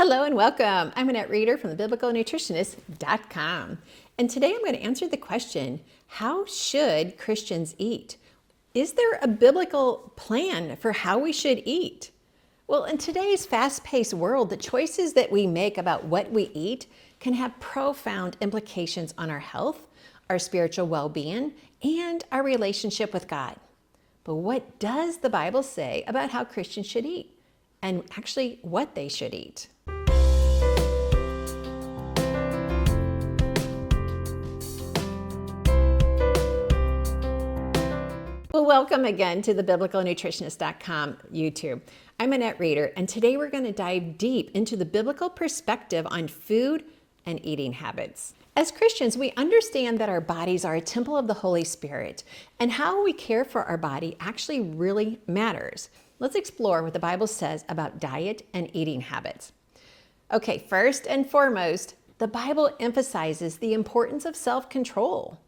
Hello and welcome. I'm Annette Reeder from thebiblicalnutritionist.com. And today I'm going to answer the question, how should Christians eat? Is there a biblical plan for how we should eat? Well, in today's fast-paced world, the choices that we make about what we eat can have profound implications on our health, our spiritual well-being, and our relationship with God. But what does the Bible say about how Christians should eat? And actually what they should eat? Well, welcome again to the biblicalnutritionist.com YouTube. I'm Annette Reeder, and today we're going to dive deep into the biblical perspective on food and eating habits. As Christians, we understand that our bodies are a temple of the Holy Spirit, and how we care for our body actually really matters. Let's explore what the Bible says about diet and eating habits. Okay, first and foremost, the Bible emphasizes the importance of self-control.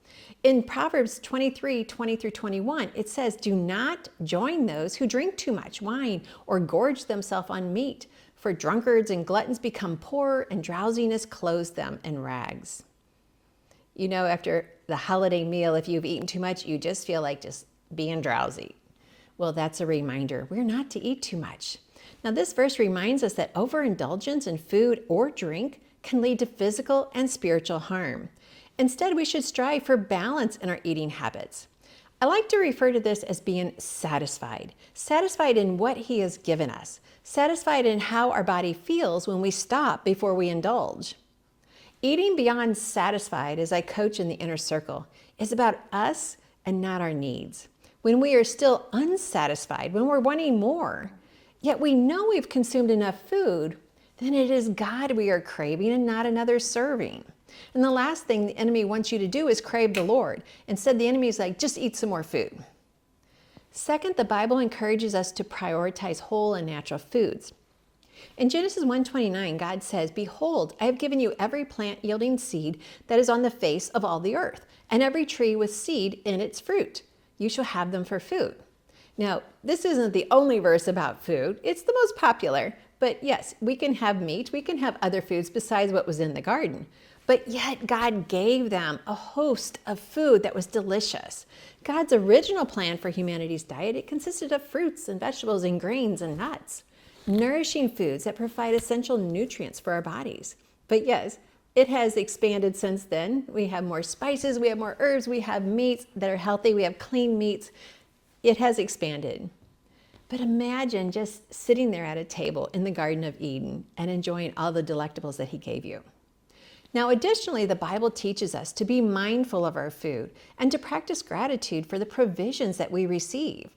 In Proverbs 23:20-21, it says, "Do not join those who drink too much wine or gorge themselves on meat, for drunkards and gluttons become poor, and drowsiness clothes them in rags." You know, after the holiday meal, if you've eaten too much, you just feel like just being drowsy. Well, that's a reminder. We're not to eat too much. Now, this verse reminds us that overindulgence in food or drink can lead to physical and spiritual harm. Instead, we should strive for balance in our eating habits. I like to refer to this as being satisfied. Satisfied in what He has given us. Satisfied in how our body feels when we stop before we indulge. Eating beyond satisfied, as I coach in the inner circle, is about us and not our needs. When we are still unsatisfied, when we're wanting more, yet we know we've consumed enough food, then it is God we are craving and not another serving. And the last thing the enemy wants you to do is crave the Lord. Instead, the enemy is like, just eat some more food. Second, the Bible encourages us to prioritize whole and natural foods. In Genesis 1:29, God says, "Behold, I have given you every plant yielding seed that is on the face of all the earth, and every tree with seed in its fruit. You shall have them for food." Now, this isn't the only verse about food. It's the most popular. But yes, we can have meat. We can have other foods besides what was in the garden. But yet God gave them a host of food that was delicious. God's original plan for humanity's diet, it consisted of fruits and vegetables and grains and nuts. Nourishing foods that provide essential nutrients for our bodies. But yes, it has expanded since then. We have more spices, we have more herbs, we have meats that are healthy, we have clean meats. It has expanded. But imagine just sitting there at a table in the Garden of Eden and enjoying all the delectables that He gave you. Now, additionally, the Bible teaches us to be mindful of our food and to practice gratitude for the provisions that we receive.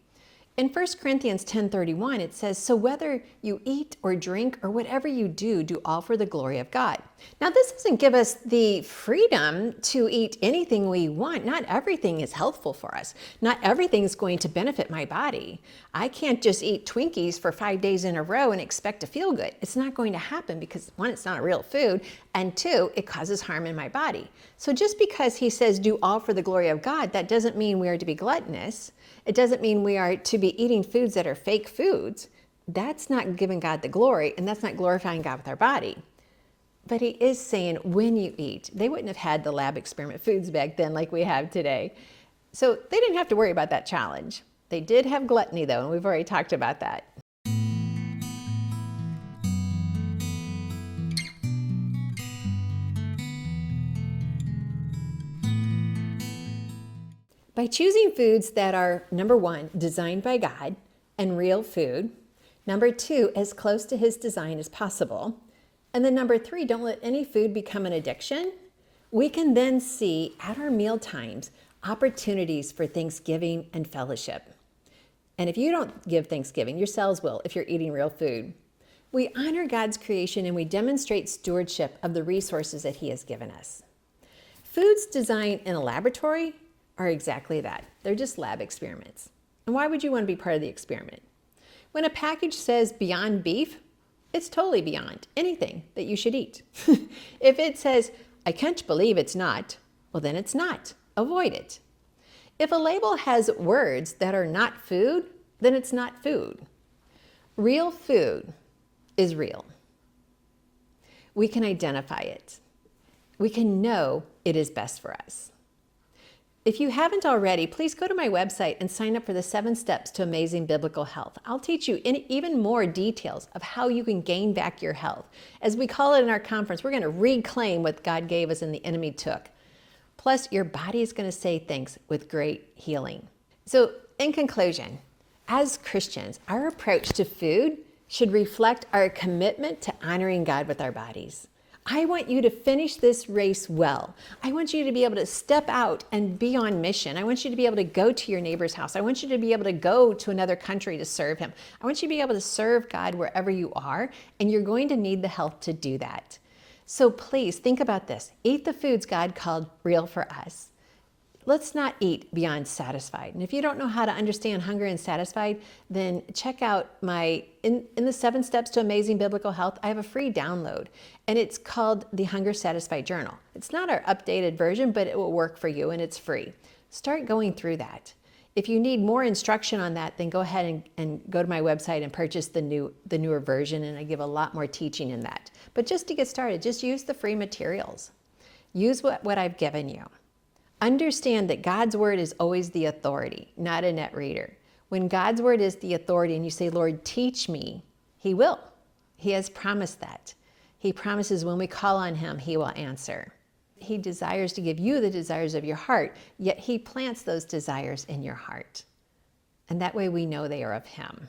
In 1 Corinthians 10:31, it says, "So whether you eat or drink or whatever you do, do all for the glory of God." Now, this doesn't give us the freedom to eat anything we want. Not everything is healthful for us. Not everything is going to benefit my body. I can't just eat Twinkies for 5 days in a row and expect to feel good. It's not going to happen because, one, it's not a real food, and two, it causes harm in my body. So just because He says do all for the glory of God, that doesn't mean we are to be gluttonous. It doesn't mean we are to be eating foods that are fake foods. That's not giving God the glory, and that's not glorifying God with our body. But He is saying when you eat. They wouldn't have had the lab experiment foods back then like we have today. So they didn't have to worry about that challenge. They did have gluttony though, and we've already talked about that. By choosing foods that are, number one, designed by God and real food, number two, as close to His design as possible, and then number three, don't let any food become an addiction, we can then see at our meal times opportunities for Thanksgiving and fellowship. And if you don't give Thanksgiving, your cells will if you're eating real food. We honor God's creation and we demonstrate stewardship of the resources that He has given us. Foods designed in a laboratory are exactly that. They're just lab experiments. And why would you want to be part of the experiment? When a package says beyond beef, it's totally beyond anything that you should eat. If it says, I can't believe it's not, well then it's not. Avoid it. If a label has words that are not food, then it's not food. Real food is real. we can identify it. We can know it is best for us. If you haven't already, please go to my website and sign up for the 7 Steps to Amazing Biblical Health. I'll teach you even more details of how you can gain back your health. As we call it in our conference, we're going to reclaim what God gave us and the enemy took. Plus, your body is going to say thanks with great healing. So, in conclusion, as Christians, our approach to food should reflect our commitment to honoring God with our bodies. I want you to finish this race well. I want you to be able to step out and be on mission. I want you to be able to go to your neighbor's house. I want you to be able to go to another country to serve him. I want you to be able to serve God wherever you are, and you're going to need the health to do that. So please think about this. Eat the foods God called real for us. Let's not eat beyond satisfied. And if you don't know how to understand hunger and satisfied, then check out in the 7 Steps to Amazing Biblical Health, I have a free download, and it's called the Hunger Satisfied Journal. It's not our updated version, but it will work for you, and it's free. Start going through that. If you need more instruction on that, then go ahead and go to my website and purchase the newer version, and I give a lot more teaching in that. But just to get started, just use the free materials. Use what I've given you. Understand that God's word is always the authority, not a net reader. When God's word is the authority and you say, Lord, teach me, he will. He has promised that. He promises when we call on him, he will answer. He desires to give you the desires of your heart, yet he plants those desires in your heart. And that way we know they are of him.